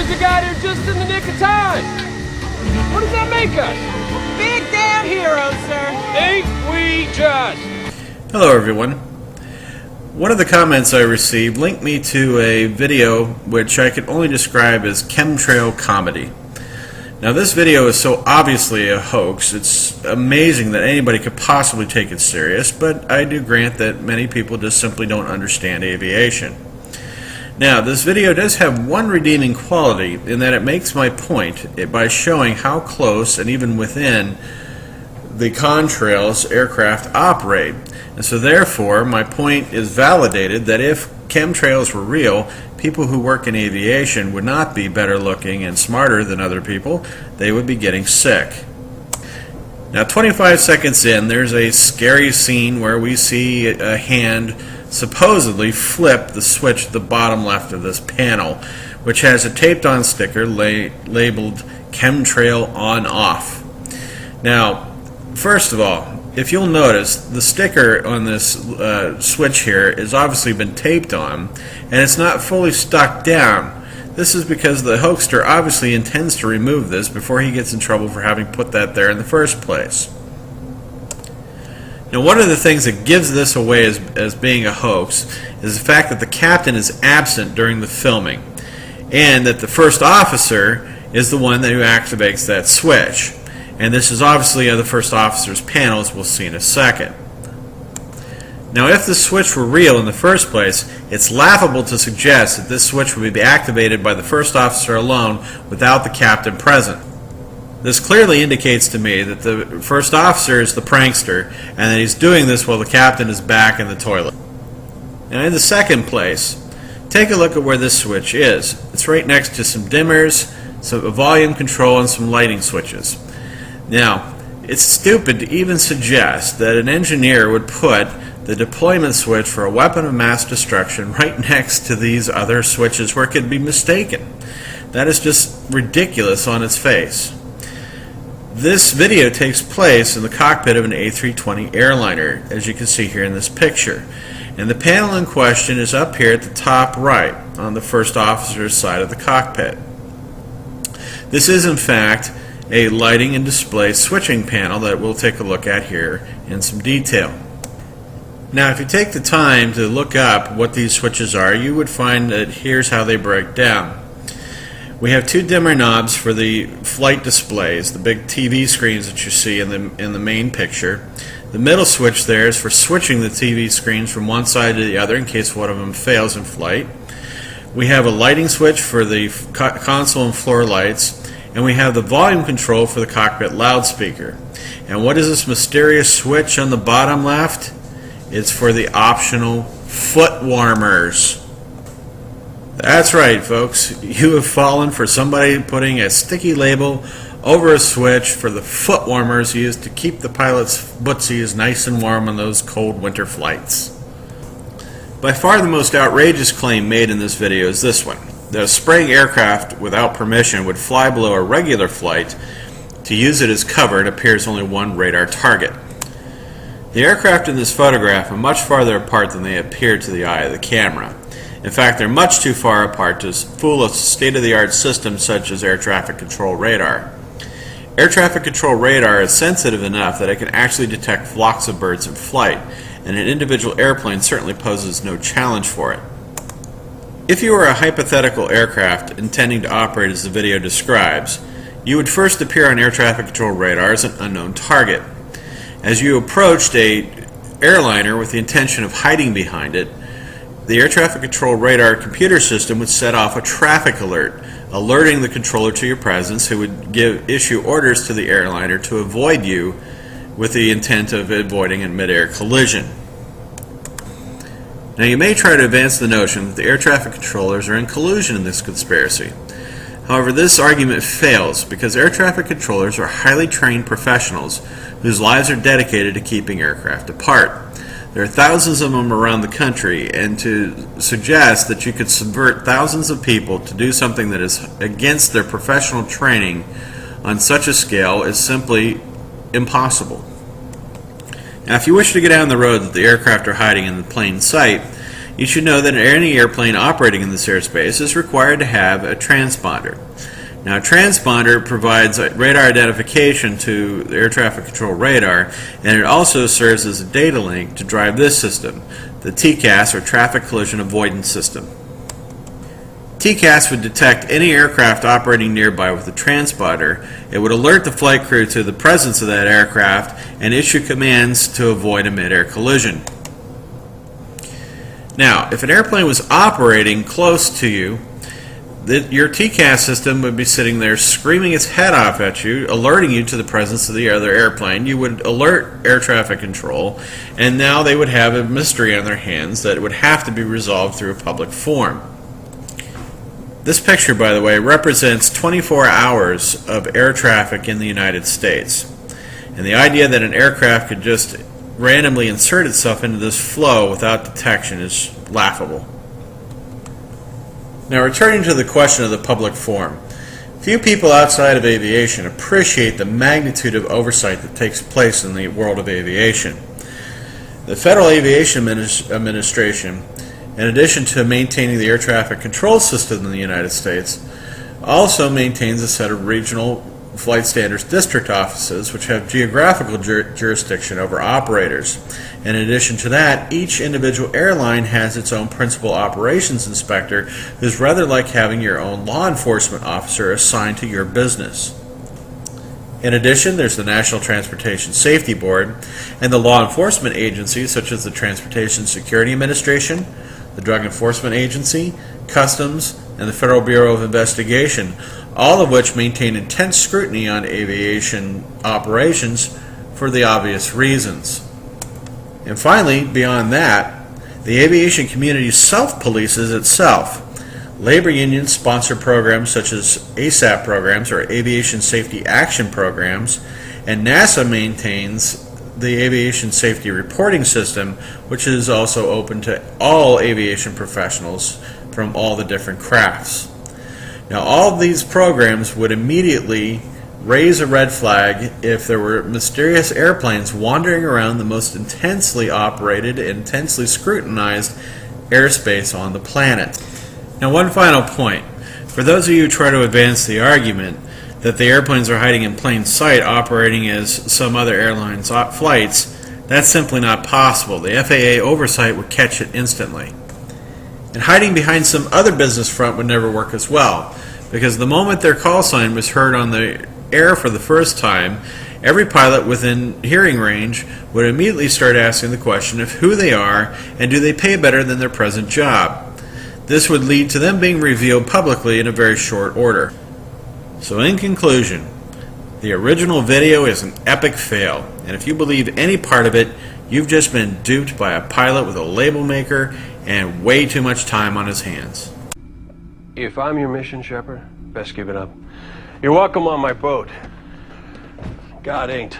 says you got here just in the nick of time. What does that make us? Big damn heroes, sir. Ain't we just? Hello everyone. One of the comments I received linked me to a video which I could only describe as chemtrail comedy. Now this video is so obviously a hoax, it's amazing that anybody could possibly take it serious, but I do grant that many people just simply don't understand aviation. Now this video does have one redeeming quality in that it makes my point by showing how close and even within the contrails aircraft operate. And so therefore my point is validated that if chemtrails were real, people who work in aviation would not be better looking and smarter than other people. They would be getting sick. Now 25 seconds in, there's a scary scene where we see a hand supposedly flip the switch at the bottom left of this panel, which has a taped on sticker labeled chemtrail on off. Now first of all, if you'll notice, the sticker on this switch here has obviously been taped on, and it's not fully stuck down. This is because the hoaxer obviously intends to remove this before he gets in trouble for having put that there in the first place. Now one of the things that gives this away as being a hoax is the fact that the captain is absent during the filming, and that the first officer is the one who activates that switch. And this is obviously the first officer's panel, as we'll see in a second. Now if the switch were real in the first place, it's laughable to suggest that this switch would be activated by the first officer alone without the captain present. This clearly indicates to me that the first officer is the prankster, and that he's doing this while the captain is back in the toilet. Now in the second place, take a look at where this switch is. It's right next to some dimmers, a volume control, and some lighting switches. Now, it's stupid to even suggest that an engineer would put the deployment switch for a weapon of mass destruction right next to these other switches where it could be mistaken. That is just ridiculous on its face. This video takes place in the cockpit of an A320 airliner, as you can see here in this picture. And the panel in question is up here at the top right on the first officer's side of the cockpit. This is in fact a lighting and display switching panel that we'll take a look at here in some detail. Now if you take the time to look up what these switches are, you would find that here's how they break down. We have two dimmer knobs for the flight displays, the big TV screens that you see in the main picture. The middle switch there is for switching the TV screens from one side to the other in case one of them fails in flight. We have a lighting switch for the console and floor lights, and we have the volume control for the cockpit loudspeaker. And what is this mysterious switch on the bottom left? It's for the optional foot warmers. That's right, folks. You have fallen for somebody putting a sticky label over a switch for the foot warmers used to keep the pilot's footsies nice and warm on those cold winter flights. By far the most outrageous claim made in this video is this one. The spraying aircraft without permission would fly below a regular flight. To use it as cover, it appears only one radar target. The aircraft in this photograph are much farther apart than they appear to the eye of the camera. In fact, they're much too far apart to fool a state-of-the-art system such as air traffic control radar. Air traffic control radar is sensitive enough that it can actually detect flocks of birds in flight, and an individual airplane certainly poses no challenge for it. If you were a hypothetical aircraft intending to operate as the video describes, you would first appear on air traffic control radar as an unknown target. As you approached an airliner with the intention of hiding behind it, the air traffic control radar computer system would set off a traffic alert, alerting the controller to your presence, who would issue orders to the airliner to avoid you with the intent of avoiding a mid-air collision. Now you may try to advance the notion that the air traffic controllers are in collusion in this conspiracy. However, this argument fails because air traffic controllers are highly trained professionals whose lives are dedicated to keeping aircraft apart. There are thousands of them around the country, and to suggest that you could subvert thousands of people to do something that is against their professional training on such a scale is simply impossible. Now, if you wish to get down the road that the aircraft are hiding in the plain sight, you should know that any airplane operating in this airspace is required to have a transponder. Now, a transponder provides radar identification to the air traffic control radar, and it also serves as a data link to drive this system, the TCAS, or Traffic Collision Avoidance System. TCAS would detect any aircraft operating nearby with a transponder. It would alert the flight crew to the presence of that aircraft and issue commands to avoid a mid-air collision. Now, if an airplane was operating close to you, your TCAS system would be sitting there screaming its head off at you, alerting you to the presence of the other airplane. You would alert air traffic control, and now they would have a mystery on their hands that would have to be resolved through a public forum. This picture, by the way, represents 24 hours of air traffic in the United States. And the idea that an aircraft could just randomly insert itself into this flow without detection is laughable. Now, returning to the question of the public forum, few people outside of aviation appreciate the magnitude of oversight that takes place in the world of aviation. The Federal Aviation Administration, in addition to maintaining the air traffic control system in the United States, also maintains a set of regional flight standards district offices which have geographical jurisdiction over operators. In addition to that, each individual airline has its own principal operations inspector, who's rather like having your own law enforcement officer assigned to your business. In addition, there's the National Transportation Safety Board and the law enforcement agencies such as the Transportation Security Administration, the Drug Enforcement Agency, Customs, and the Federal Bureau of Investigation, all of which maintain intense scrutiny on aviation operations for the obvious reasons. And finally, beyond that, the aviation community self-polices itself. Labor unions sponsor programs such as ASAP programs, or Aviation Safety Action Programs, and NASA maintains the Aviation Safety Reporting System, which is also open to all aviation professionals from all the different crafts. Now, all of these programs would immediately raise a red flag if there were mysterious airplanes wandering around the most intensely operated and intensely scrutinized airspace on the planet. Now, one final point. For those of you who try to advance the argument that the airplanes are hiding in plain sight operating as some other airline's flights, that's simply not possible. The FAA oversight would catch it instantly. And hiding behind some other business front would never work as well, because the moment their call sign was heard on the air for the first time, every pilot within hearing range would immediately start asking the question of who they are and do they pay better than their present job. This would lead to them being revealed publicly in a very short order. So in conclusion, the original video is an epic fail, and if you believe any part of it, you've just been duped by a pilot with a label maker and way too much time on his hands. If I'm your mission, Shepard, best give it up. You're welcome on my boat. God ain't.